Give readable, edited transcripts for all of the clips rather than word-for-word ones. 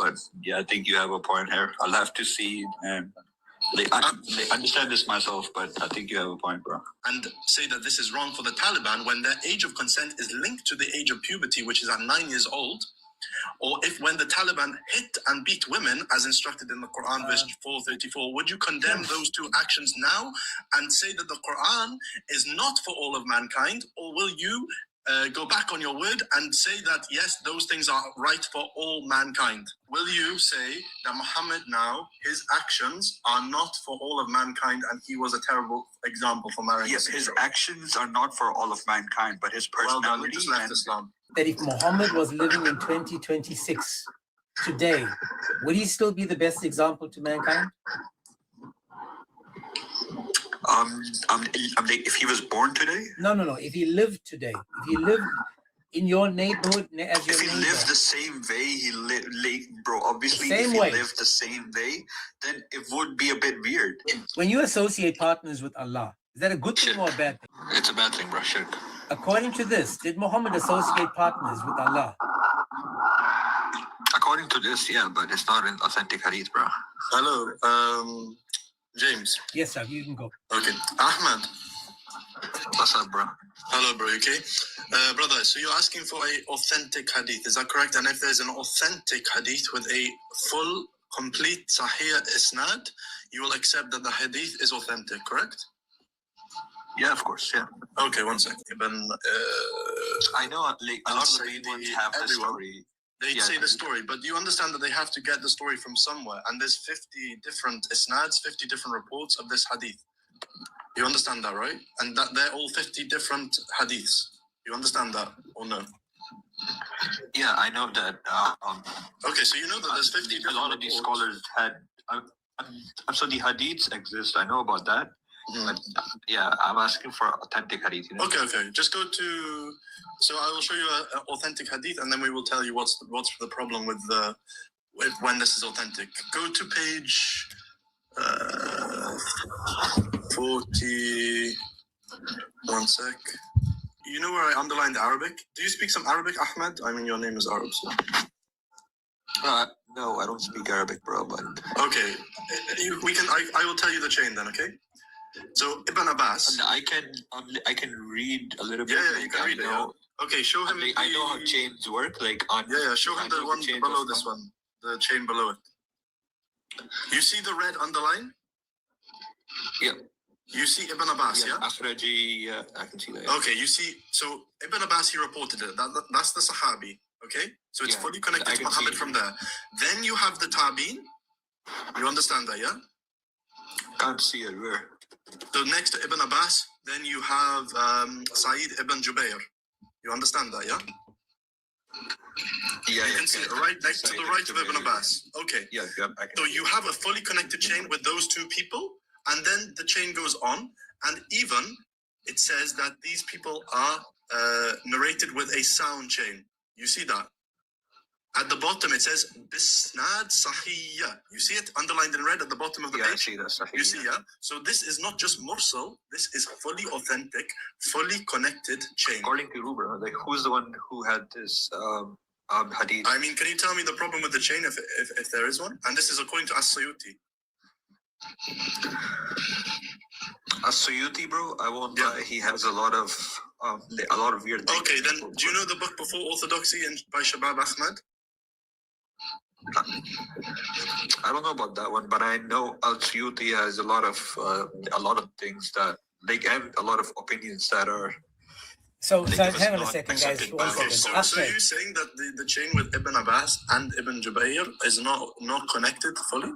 but yeah, I think you have a point here. I'll have to see and I understand this myself, but I think you have a point, bro. And say that this is wrong for the Taliban when their age of consent is linked to the age of puberty, which is at 9 years old. Or if when the Taliban hit and beat women, as instructed in the Quran, verse 434, would you condemn those two actions now and say that the Quran is not for all of mankind? Or will you go back on your word and say that, yes, those things are right for all mankind? Will you say that Muhammad now, his actions are not for all of mankind and he was a terrible example for marrying? Yes, his actions are not for all of mankind, but his personality left Islam. That if Muhammad was living in 2026 today, would he still be the best example to mankind? If he was born today? No. If he lived today, if he lived in your neighborhood as your If he neighbor, lived the same way he lived, bro, obviously if he way. lived the same way, then it would be a bit weird. When you associate partners with Allah, is that a good thing or a bad thing? It's a bad thing, bro. Shirk. According to this, did Muhammad associate partners with Allah? According to this, yeah, but it's not in authentic hadith, bro. Hello, James. Yes, sir, you can go. Okay. Ahmed. What's up, bro? Hello, bro. Okay. Brother, so you're asking for a authentic hadith, is that correct? And if there's an authentic hadith with a full, complete Sahih isnad, you will accept that the hadith is authentic, correct? Yeah, of course, yeah. Okay, one second. I know, like, a lot of the main ones have the story. They say the story, but do you understand that they have to get the story from somewhere? And there's 50 different isnads, 50 different reports of this hadith. You understand that, right? And that they're all 50 different hadiths. You understand that or no? Yeah, I know that. Okay, so you know that there's 50 different a lot of these scholars had. So the hadiths exist. I know about that. But yeah, I'm asking for authentic hadith. You know? Okay. Just go to. So I will show you an authentic hadith, and then we will tell you what's the problem with when this is authentic. Go to page 40. One sec. You know where I underlined Arabic? Do you speak some Arabic, Ahmed? I mean, your name is Arab, so. No, I don't speak Arabic, bro. But okay, I will tell you the chain then. Okay. So Ibn Abbas. I can read a little bit. Yeah, you can read it. Yeah. Okay, show him. I know how chains work. Like on. Yeah. Show him the one below this one. The chain below it. You see the red underline? Yeah. You see Ibn Abbas, yeah? Akhraji, yeah, I can see that. Okay, you see, so Ibn Abbas, he reported it. That's the Sahabi, okay? So it's fully connected to Muhammad from there. Then you have the Tabi'in. You understand that, yeah? Can't see it, where? So next to Ibn Abbas, then you have Sa'id ibn Jubair. You understand that, yeah? Yeah, you can see it right next to the right of Ibn Abbas. Okay. Yeah. So you have a fully connected chain with those two people, and then the chain goes on, and even it says that these people are narrated with a sound chain. You see that? At the bottom it says Bisnad Sahih. You see it underlined in red at the bottom of the page? I see that. Sahih. You see, yeah? So this is not just mursal, this is fully authentic, fully connected chain. According to Rubra, like who's the one who had this hadith? I mean, can you tell me the problem with the chain if there is one? And this is according to As-Suyuti. As-Suyuti, bro, I won't lie, he has a lot of weird things. Okay, then do you know the book Before Orthodoxy by Shabab Ahmad? I don't know about that one, but I know Al-Suyuti has a lot of things that and a lot of opinions that are. So hang on a second, guys. Okay, so you're saying that the chain with Ibn Abbas and Ibn Jubair is not connected fully?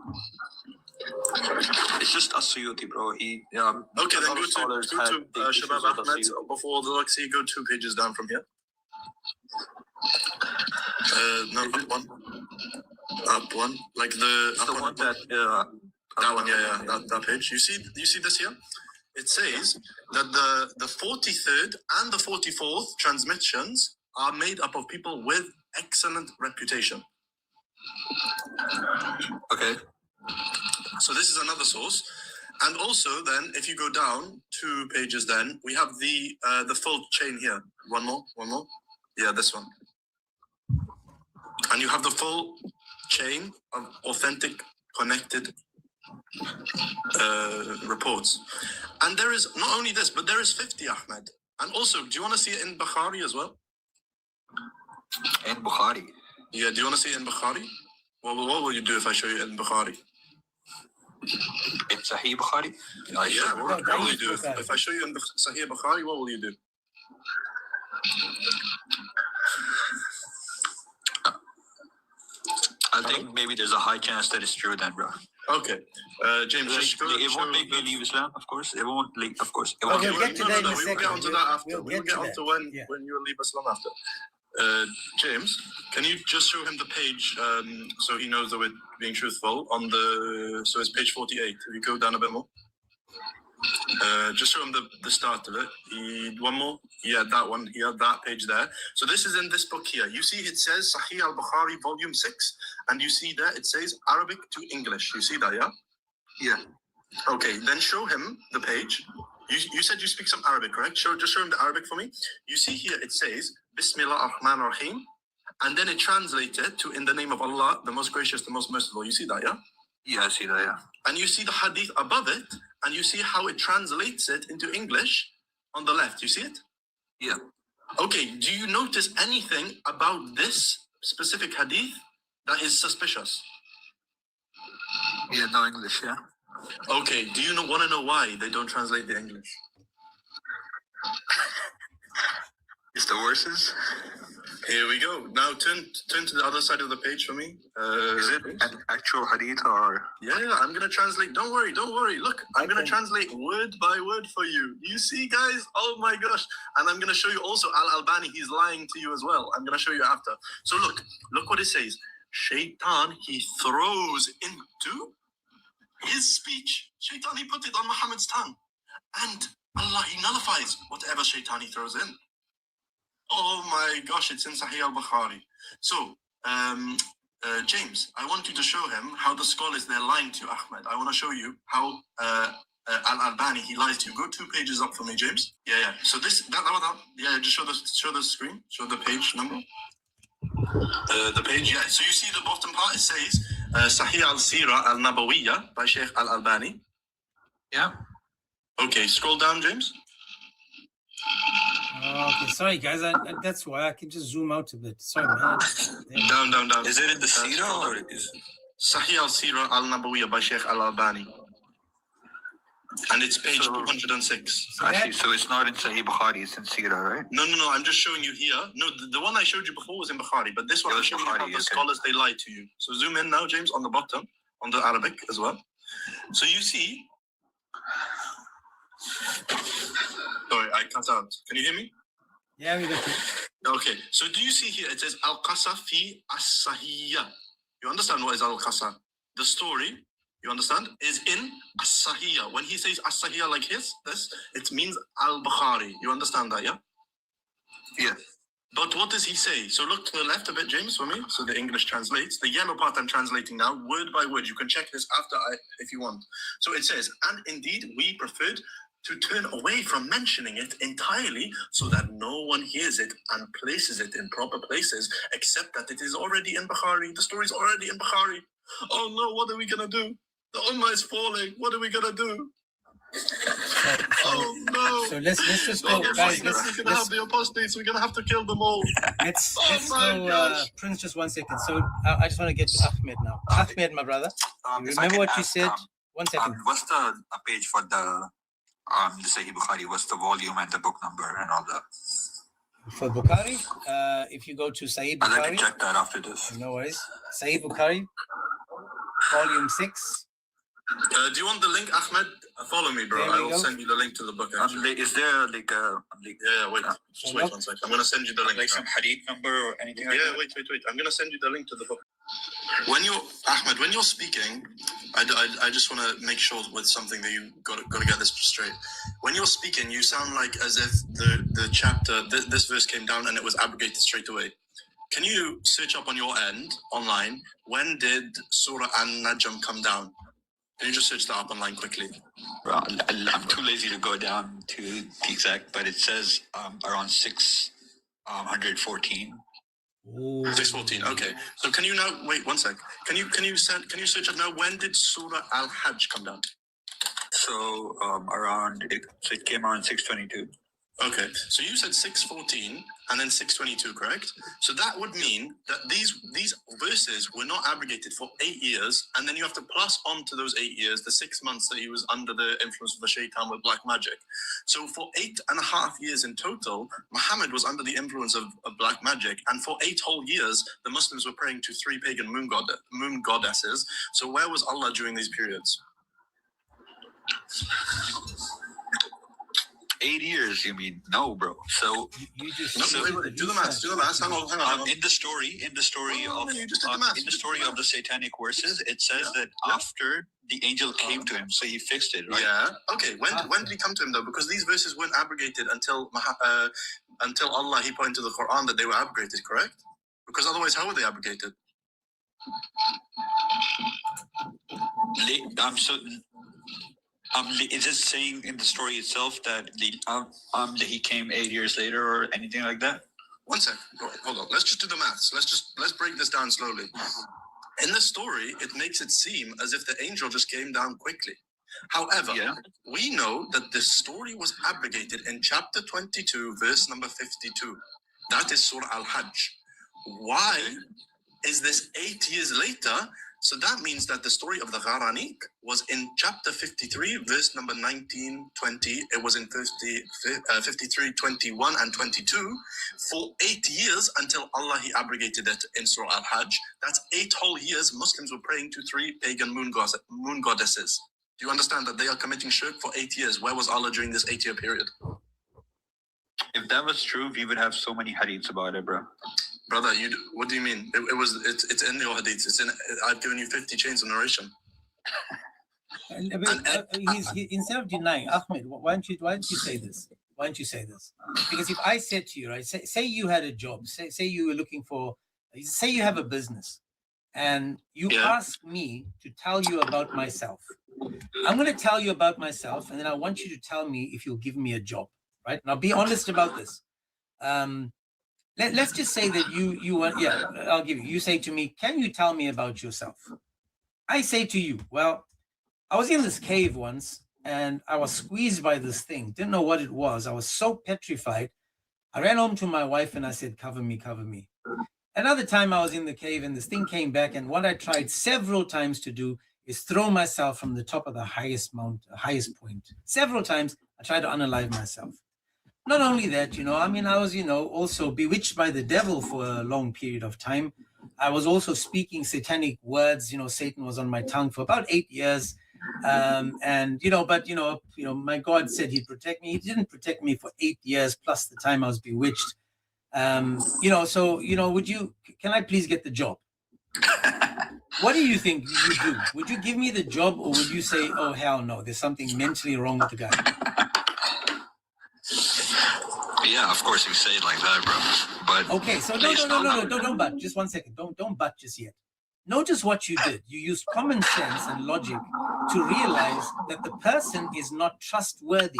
It's just As-Suyuti, bro. Okay, then go to Shabab Ahmad Before Orthodoxy. Go 2 pages down from here. No, up one. Up one, like the one that that one, yeah, that page. You see this here? It says that the 43rd and the 44th transmissions are made up of people with excellent reputation. Okay. So this is another source. And also then, if you go down 2 pages, then we have the full chain here. One more. Yeah, this one. And you have the full chain of authentic, connected reports. And there is not only this, but there is 50, Ahmed. And also, do you want to see it in Bukhari as well? In Bukhari. Yeah, do you want to see it in Bukhari? What will you do if I show you it in Bukhari? In Sahih Bukhari? Yeah, what will you do? If I show you in Sahih Bukhari, what will you do? I think maybe there's a high chance that it's true then, bro. Okay. James, it won't make me leave Islam, of course. It won't leave, of course. It Okay, won't we'll get to that in a we will second. get onto that after. We'll We will get get to onto that. when you will leave Islam after. James, can you just show him the page so he knows that we're being truthful on the, so it's page 48. If you go down a bit more. Just show him the start of it. One more. Yeah, that one here, that page there. So this is in this book here. You see it says Sahih al-Bukhari volume 6. And you see there it says Arabic to English. You see that, yeah? Yeah. Okay, then show him the page. You said you speak some Arabic, correct? Just show him the Arabic for me. You see here it says Bismillah ar-Rahman ar-Rahim. And then it translated to in the name of Allah, the most gracious, the most merciful. You see that, yeah? Yeah, I see that, yeah. And you see the hadith above it, and you see how it translates it into English on the left. You see it? Yeah. Okay, do you notice anything about this specific hadith that is suspicious? Yeah, no English, yeah. Okay, do you want to know why they don't translate the English? It's the verses. Here we go. Now turn to the other side of the page for me. Is it an actual hadith or? Yeah, I'm gonna translate. Don't worry. Look, I'm gonna translate word by word for you. You see, guys? Oh my gosh! And I'm gonna show you also Albani. He's lying to you as well. I'm gonna show you after. So look what it says. Shaitan, he throws into his speech. Shaitan, he put it on Muhammad's tongue, and Allah, he nullifies whatever Shaitan he throws in. Oh my gosh, it's in Sahih al-Bukhari. So, James, I want you to show him how the scholars, they're lying to Ahmed. I want to show you how Albani, he lies to you. Go 2 pages up for me, James. Yeah. So just show the screen, show the page number. The page, yeah. So you see the bottom part, it says Sahih al-Sirah al-Nabawiyya by Sheikh al-Albani. Yeah. Okay, scroll down, James. Okay, sorry guys, that's why I can just zoom out a bit. Sorry, man. Down. Is it in the Sirah or is Sahih al-Sirah al-Nabawiyya by Sheikh al-Albani. And it's page 206. Actually, so it's not in Sahih Bukhari, it's in Sirah, right? No, I'm just showing you here. No, the one I showed you before was in Bukhari, but this one I'm showing you how the scholars, they lie to you. So zoom in now, James, on the bottom, on the Arabic as well. So you see... Sorry, I cut out. Can you hear me? Yeah, we got it. Okay, so do you see here, it says Al-Qasa fi as-Sahiyya. You understand what is Al-Qasa? The story, you understand, is in as-Sahiyya. When he says as-Sahiyya like this, it means Al-Bukhari. You understand that, yeah? Yeah. But what does he say? So look to the left a bit, James, for me. So the English translates. The yellow part I'm translating now, word by word. You can check this after if you want. So it says, and indeed we preferred to turn away from mentioning it entirely so that no one hears it and places it in proper places, except that it is already in Bukhari. The story is already in Bukhari. Oh no, what are we going to do? The Ummah is falling. What are we going to do? Oh no! So let's just go, guys. We're gonna have the apostates. We're gonna have to kill them all. Let's go, Prince. Just 1 second. So I just want to get to Ahmed now. Ahmed, my brother. Remember what you said? 1 second. What's the page for the Sahih Bukhari? What's the volume and the book number and all that? For Bukhari, if you go to Sahih Bukhari, I'd like to check that after this. No worries. Sahih Bukhari, volume 6. Do you want the link, Ahmed? Follow me, bro. I will send you the link to the book. Is there like a... Yeah, wait. Just wait 1 second. I'm going to send you the link. Like some hadith number or anything like that? Wait. I'm going to send you the link to the book. Ahmed, when you're speaking, I just want to make sure with something that you got to get this straight. When you're speaking, you sound like as if the chapter, this verse came down and it was abrogated straight away. Can you search up on your end, online, when did Surah An-Najm come down? Can you just search that up online quickly? Bro, I'm too lazy to go down to the exact, but it says around 614. Oh. 614. Okay. So can you now wait 1 sec? Can you search up now? When did Surah Al-Hajj come down? So it came out in 622. Okay, so you said 614 and then 622, correct? So that would mean that these verses were not abrogated for 8 years, and then you have to plus on to those 8 years the 6 months that he was under the influence of the shaitan with black magic. So for 8.5 years in total, Muhammad was under the influence of black magic, and for 8 whole years, the Muslims were praying to 3 pagan moon goddesses. So where was Allah during these periods? 8 years, you mean? No, bro. So You just wait, do the maths. Hang on. in the story of the satanic verses, it says that after the angel came to him, so he fixed it, right? Yeah. Okay. When did he come to him though? Because these verses weren't abrogated until Allah he put into the Quran that they were abrogated, correct? Because otherwise, how were they abrogated? Is it saying in the story itself that he came 8 years later or anything like that? 1 sec. Hold on. Let's just do the maths. Let's break this down slowly. In the story, it makes it seem as if the angel just came down quickly. However, we know that the story was abrogated in chapter 22, verse number 52. That is Surah Al-Hajj. Why is this 8 years later? So that means that the story of the Gharanik was in chapter 53, verse number 19, 20. It was in 53, 21, and 22 for 8 years until Allah he abrogated it in Surah Al-Hajj. That's 8 whole years Muslims were praying to 3 pagan moon goddesses. Do you understand that they are committing shirk for 8 years? Where was Allah during this 8-year period? If that was true, we would have so many hadiths about it, bro. Brother, what do you mean? It's in your hadith. I've given you 50 chains of narration. Instead of denying, Ahmed, why don't you say this? Why don't you say this? Because if I said to you, right, say you had a job, say you were looking for, say you have a business, and you ask me to tell you about myself. I'm going to tell you about myself, and then I want you to tell me if you'll give me a job, right? Now, be honest about this. Let's just say that you want, I'll give you. You say to me, can you tell me about yourself? I say to you, well, I was in this cave once, and I was squeezed by this thing. Didn't know what it was. I was so petrified. I ran home to my wife, and I said, cover me, cover me. Another time I was in the cave, and this thing came back, and what I tried several times to do is throw myself from the top of the highest point. Several times, I tried to unalive myself. Not only that, I was, also bewitched by the devil for a long period of time. I was also speaking satanic words. Satan was on my tongue for about 8 years. My God said he'd protect me. He didn't protect me for 8 years, plus the time I was bewitched. Can I please get the job? What do you think you do? Would you give me the job, or would you say, oh, hell no, there's something mentally wrong with the guy? Yeah, of course you say it like that, bro. But okay, so don't but. Just 1 second. Don't but just yet. Notice what you did. You used common sense and logic to realize that the person is not trustworthy.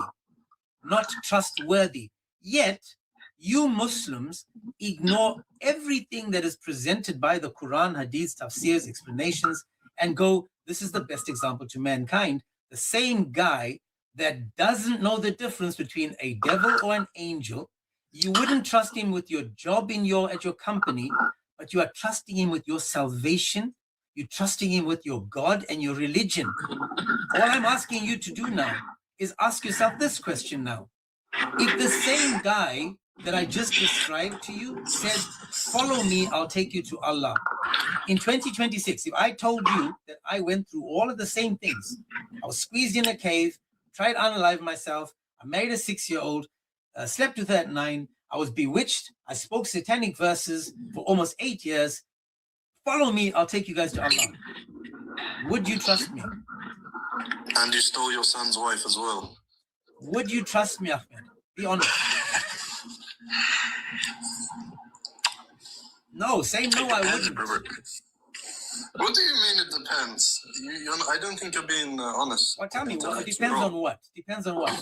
Not trustworthy. Yet, you Muslims ignore everything that is presented by the Quran, Hadith, tafsirs, explanations, and go, this is the best example to mankind. The same guy that doesn't know the difference between a devil or an angel, you wouldn't trust him with your job at your company, but you are trusting him with your salvation. You're trusting him with your God and your religion. All I'm asking you to do now is ask yourself this question now. If the same guy that I just described to you said, follow me, I'll take you to Allah. In 2026, if I told you that I went through all of the same things, I was squeezed in a cave, tried to unalive myself, I married a 6-year-old, slept with her at 9, I was bewitched, I spoke satanic verses for almost 8 years. Follow me, I'll take you guys to Allah. Would you trust me? And you stole your son's wife as well. Would you trust me, Ahmed? Be honest. No, say no, I wouldn't. What do you mean it depends? I don't think you're being honest. Well, tell me, it depends on what? Depends on what?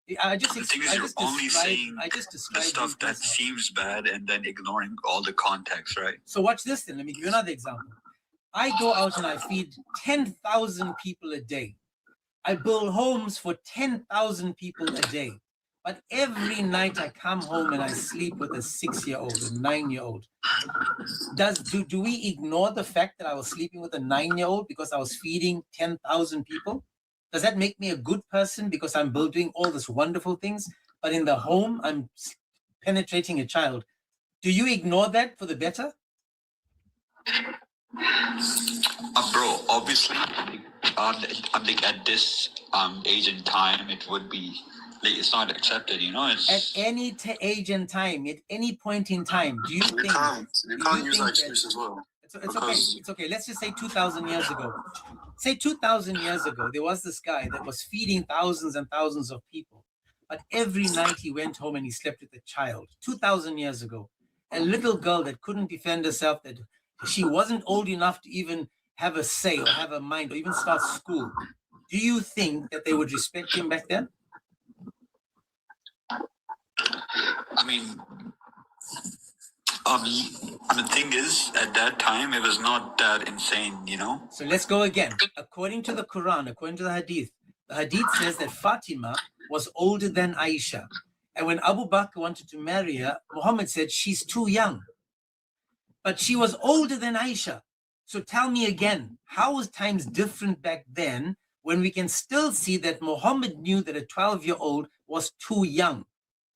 The thing is, you're only saying the stuff that personally. seems bad and then ignoring all the context, right? So watch this then. Let me give you another example. I go out and I feed 10,000 people a day. I build homes for 10,000 people a day. But every night I come home and I sleep with a 6-year-old, a 9-year-old. Do we ignore the fact that I was sleeping with a 9-year-old because I was feeding 10,000 people? Does that make me a good person because I'm doing all these wonderful things, but in the home I'm penetrating a child? Do you ignore that for the better? Bro, obviously, like at this age and time, it would be like it's not accepted, you know. It's At any age and time, at any point in time, do you think You can't use that excuse as well. It's okay. It's okay. Let's just say 2,000 years ago. Say 2,000 years ago, there was this guy that was feeding thousands and thousands of people. But every night he went home and he slept with a child. 2,000 years ago, a little girl that couldn't defend herself, that she wasn't old enough to even have a say or have a mind or even start school. Do you think that they would respect him back then? I mean, the thing is, at that time, it was not that insane, you know? So let's go again. According to the Quran, according to the Hadith says that Fatima was older than Aisha. And when Abu Bakr wanted to marry her, Muhammad said, she's too young. But she was older than Aisha. So tell me again, how was times different back then when we can still see that Muhammad knew that a 12-year-old was too young?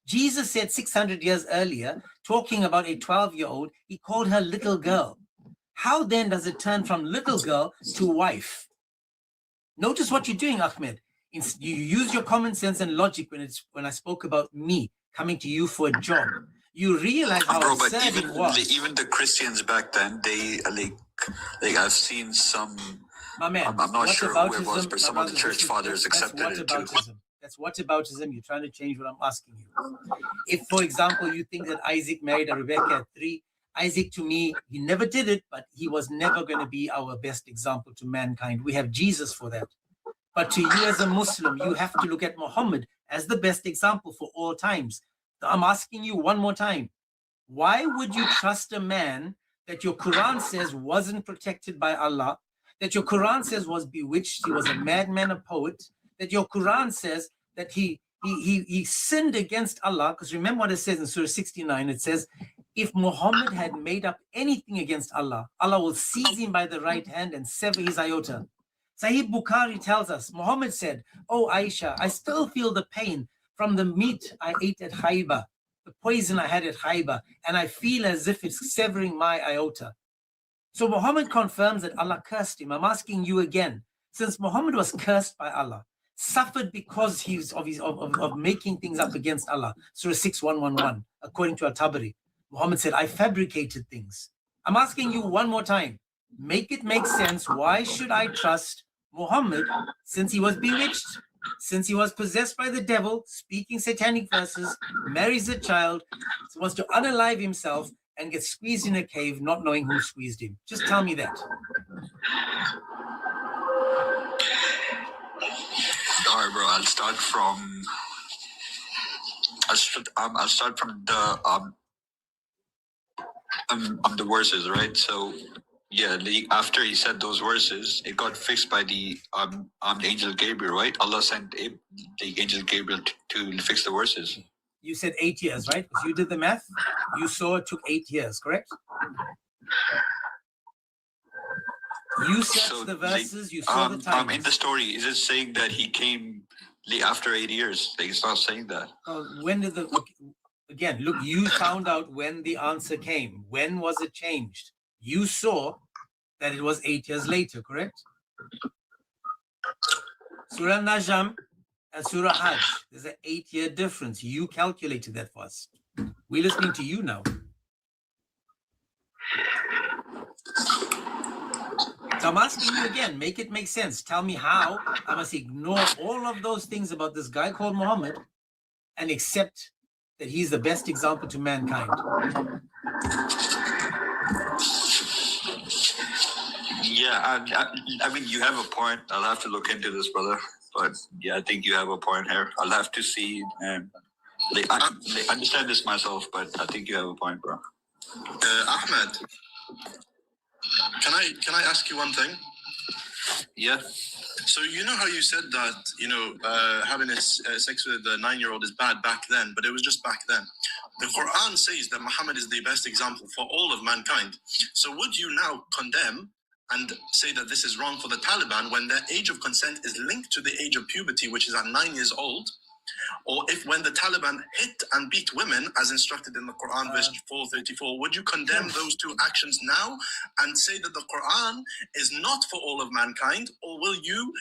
Jesus said 600 years earlier, talking about a 12-year-old, he called her little girl. How then does it turn from little girl to wife? Notice what you're doing, Ahmed. You use your common sense and logic when I spoke about me coming to you for a job. You realize how absurd it was. Even the Christians back then, they like I've seen some. My man, I'm not sure who it was, but some of the church fathers accepted it too. That's whataboutism. You're trying to change what I'm asking you. If, for example, you think that Isaac married a Rebecca at 3, Isaac, to me, he never did it, but he was never going to be our best example to mankind. We have Jesus for that. But to you as a Muslim, you have to look at Muhammad as the best example for all times. So I'm asking you one more time. Why would you trust a man that your Quran says wasn't protected by Allah, that your Quran says was bewitched, he was a madman, a poet, that your Quran says that he sinned against Allah? Because remember what it says in Surah 69, it says, if Muhammad had made up anything against Allah, Allah will seize him by the right hand and sever his iota. Sahih Bukhari tells us, Muhammad said, oh Aisha, I still feel the pain from the meat I ate at Khaybar, the poison I had at Khaybar, and I feel as if it's severing my iota. So Muhammad confirms that Allah cursed him. I'm asking you again, since Muhammad was cursed by Allah, suffered because of making things up against Allah, Surah 6:111, according to Al-Tabari, Muhammad said, I fabricated things. I'm asking you one more time, make it make sense. Why should I trust Muhammad since he was bewitched, since he was possessed by the devil, speaking satanic verses, marries a child, wants to unalive himself and gets squeezed in a cave not knowing who squeezed him? Just tell me that. All right, bro. I'll start from the verses, right? So yeah, after he said those verses, it got fixed by the angel Gabriel, right? Allah sent the angel Gabriel to fix the verses. You said 8 years, right? Because you did the math. You saw it took 8 years, correct? You searched the verses, you saw the time. In the story, is it saying that he came after 8 years? Like, it's not saying that. When did again, look, you found out when the answer came. When was it changed? You saw that it was 8 years later, correct? Surah Najm and Surah Hajj, there's an 8-year difference. You calculated that for us. We're listening to you now. So I'm asking you again, make it make sense. Tell me how I must ignore all of those things about this guy called Muhammad and accept that he's the best example to mankind. Yeah, I mean, you have a point. I'll have to look into this, brother. But yeah, I think you have a point here. I'll have to see and understand this myself, but I think you have a point, bro. Ahmed, can I ask you one thing? Yeah. So you know how you said that having sex with a 9-year-old is bad back then, but it was just back then. The Quran says that Muhammad is the best example for all of mankind. So would you now condemn and say that this is wrong for the Taliban when their age of consent is linked to the age of puberty, which is at 9 years old? Or if when the Taliban hit and beat women, as instructed in the Quran, verse 434, would you condemn those two actions now and say that the Quran is not for all of mankind? Or will you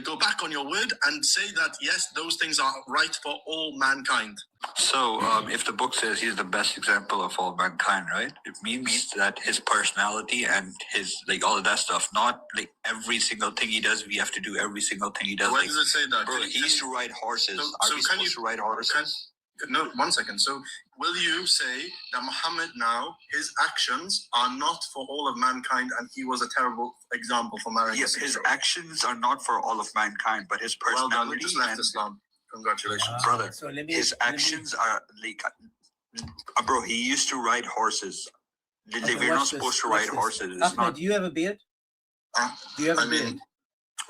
go back on your word and say that, yes, those things are right for all mankind? So if the book says he's the best example of all mankind, right? It means that his personality and his, all of that stuff, not every single thing he does, we have to do every single thing he does. Why does it say that? Bro, he used to ride horses. So Are we supposed to ride horses? No, 1 second. So will you say that Muhammad now, his actions are not for all of mankind and he was a terrible example for marrying? Yes, his actions are not for all of mankind, but his personality. Well done, you just left Islam. Congratulations. Brother, so his actions are bro, he used to ride horses. We're not supposed to ride horses. Ahmed, do you have a beard? Do you have a beard?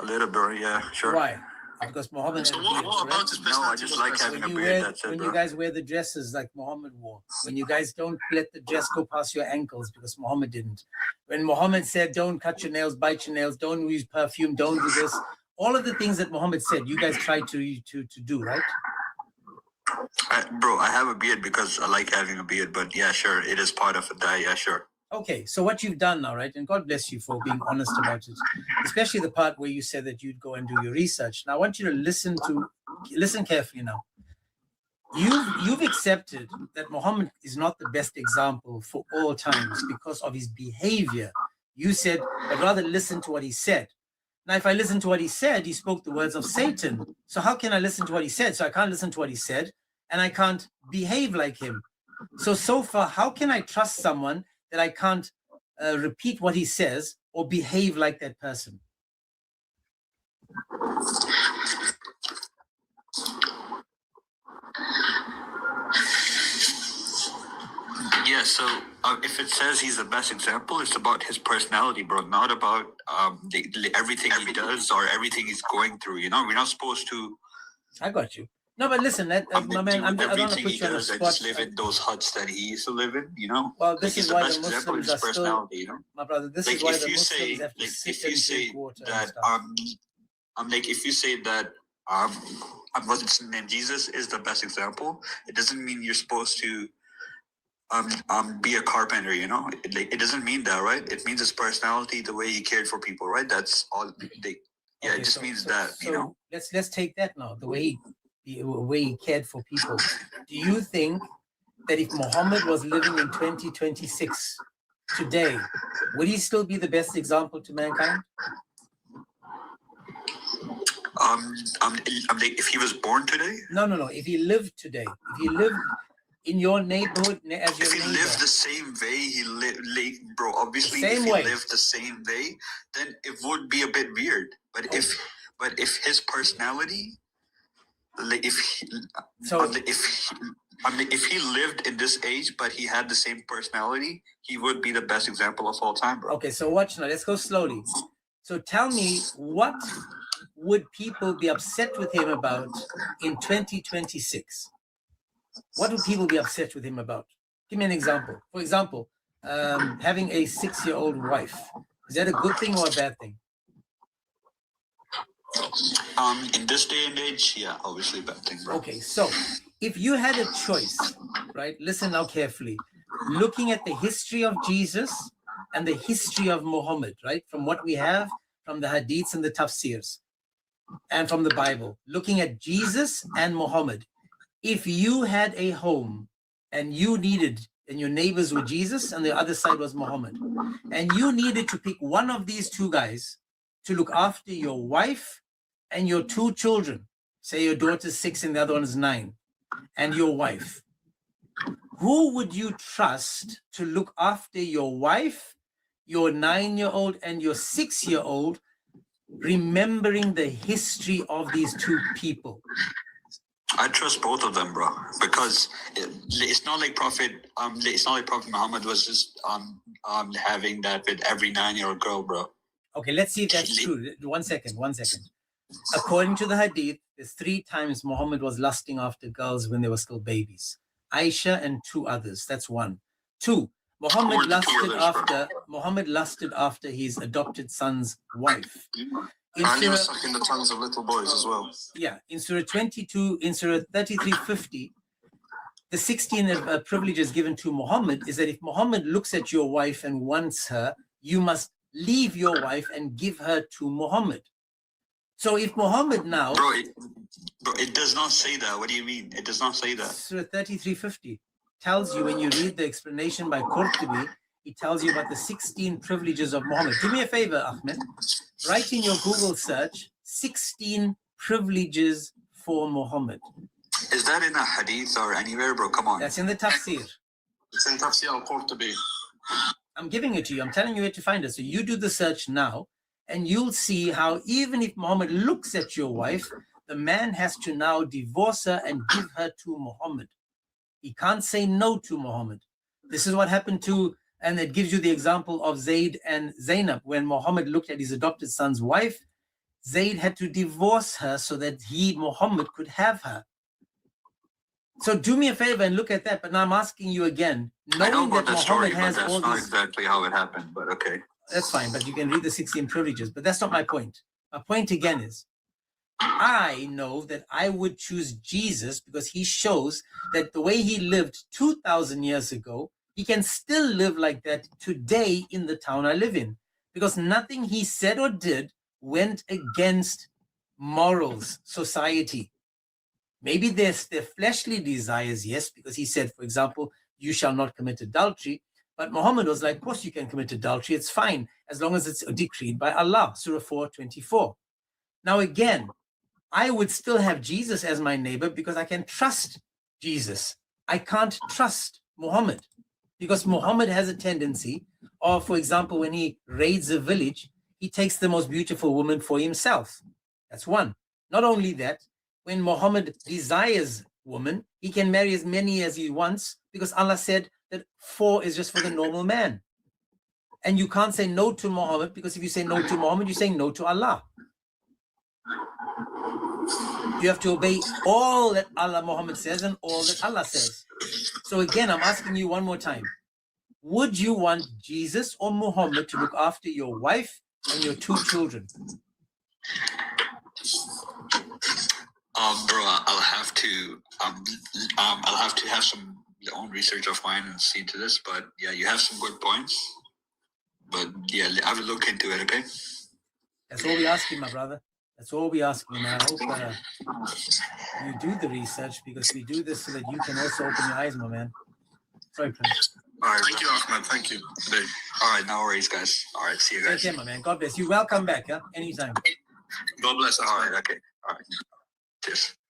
A little bit, yeah, sure. Why? Because Muhammad So had a beard, what about his No, I just like having a beard. That's it, when bro. you guys wear the dresses like Muhammad wore, when you guys don't let the dress go past your ankles because Muhammad didn't. When Muhammad said, don't cut your nails, bite your nails, don't use perfume, don't do this. All of the things that Muhammad said, you guys try to do, right? Bro, I have a beard because I like having a beard, but yeah, sure, it is part of it. Yeah, sure. Okay, so what you've done now, right? And God bless you for being honest about it, especially the part where you said that you'd go and do your research. Now, I want you to listen carefully now. You've accepted that Muhammad is not the best example for all times because of his behavior. You said, I'd rather listen to what he said. Now, if I listen to what he said, he spoke the words of Satan. So how can I listen to what he said? So I can't listen to what he said, and I can't behave like him. So far, how can I trust someone that I can't repeat what he says or behave like that person? Yeah, so if it says he's the best example, it's about his personality, bro, not about everything he does or everything he's going through. We're not supposed to. I got you. No, but listen, my man, I don't want to put you on the spot. Just live in those huts that he used to live in, Well, this is why the Muslims are still, my brother. This is why the Muslims have to sit and drink water and stuff. If you say that what's his name, Jesus is the best example, it doesn't mean you're supposed to be a carpenter. It doesn't mean that, right? It means his personality, the way he cared for people, right? That's all. It just means that. Let's take that now. The way he cared for people. Do you think that if Muhammad was living in 2026 today, would he still be the best example to mankind? If he was born today? No. If he lived today, if he lived in your neighborhood as your neighbor. If he lived the same way he lived, bro, obviously if he lived the same way, then it would be a bit weird. But if his personality, if he lived in this age but he had the same personality, he would be the best example of all time, bro. Okay, so watch now. Let's go slowly. So tell me, what would people be upset with him about in 2026? What would people be upset with him about? Give me an example. For example, having a 6-year-old wife. Is that a good thing or a bad thing? In this day and age, yeah, obviously bad thing, bro. Okay, so if you had a choice, right? Listen now carefully. Looking at the history of Jesus and the history of Muhammad, right? From what we have from the hadiths and the tafsirs and from the Bible, looking at Jesus and Muhammad. If you had a home and you needed, and your neighbors were Jesus and the other side was Muhammad, and you needed to pick one of these two guys to look after your wife and your 2 children, say your daughter's 6 and the other one is 9, and your wife, who would you trust to look after your wife, your 9-year-old and your 6-year-old remembering the history of these two people. I trust both of them, bro, because it's not like Prophet. It's not like Prophet Muhammad was just having that with every 9-year-old girl, bro. Okay, let's see if that's true. One second. According to the hadith, there's 3 times Muhammad was lusting after girls when they were still babies. Aisha and 2 others. That's 1. 2. Muhammad lusted after his adopted son's wife. And he was sucking the tongues of little boys as well. Yeah, in Surah 22, in Surah 33:50, the 16 privileges given to Muhammad is that if Muhammad looks at your wife and wants her, you must leave your wife and give her to Muhammad. So if Muhammad now... Bro, it does not say that. What do you mean? It does not say that. Surah 33:50 tells you, when you read the explanation by Qurtubi, it tells you about the 16 privileges of Muhammad. Do me a favor, Ahmed. Write in your Google search, 16 privileges for Muhammad. Is that in a hadith or anywhere, bro? Come on. That's in the tafsir. It's in Tafsir al-Qurtubi. I'm giving it to you. I'm telling you where to find it. So you do the search now, and you'll see how even if Muhammad looks at your wife, the man has to now divorce her and give her to Muhammad. He can't say no to Muhammad. This is what happened to... And it gives you the example of Zayd and Zainab. When Muhammad looked at his adopted son's wife, Zayd had to divorce her so that Muhammad, could have her. So do me a favor and look at that. But now I'm asking you again, knowing that Muhammad has all these... That's not exactly how it happened, but okay. That's fine, but you can read the 16 privileges. But that's not my point. My point again is, I know that I would choose Jesus because he shows that the way he lived 2,000 years ago, he can still live like that today in the town I live in, because nothing he said or did went against morals, society. Maybe there's their fleshly desires, yes, because he said, for example, you shall not commit adultery. But Muhammad was like, of course you can commit adultery, it's fine, as long as it's decreed by Allah, Surah 4:24. Now again, I would still have Jesus as my neighbor because I can trust Jesus. I can't trust Muhammad. Because Muhammad has a tendency of, for example, when he raids a village, he takes the most beautiful woman for himself. That's 1. Not only that, when Muhammad desires woman, he can marry as many as he wants because Allah said that 4 is just for the normal man. And you can't say no to Muhammad because if you say no to Muhammad, you're saying no to Allah. You have to obey all that Muhammad says and all that Allah says. So again, I'm asking you one more time. Would you want Jesus or Muhammad to look after your wife and your 2 children? Bro, I'll have to have some own research of mine and see to this. But yeah, you have some good points. But yeah, I will look into it. Okay. That's all we asking, my brother. That's all we asking. And I hope you do the research because we do this so that you can also open your eyes, my man. Sorry, Prince. All right, thank you, Ahmed. Thank you. All right, no worries, guys. All right, see you guys. Take care, my man. God bless you. Welcome back, huh? Anytime. God bless. All right, okay. All right. Cheers.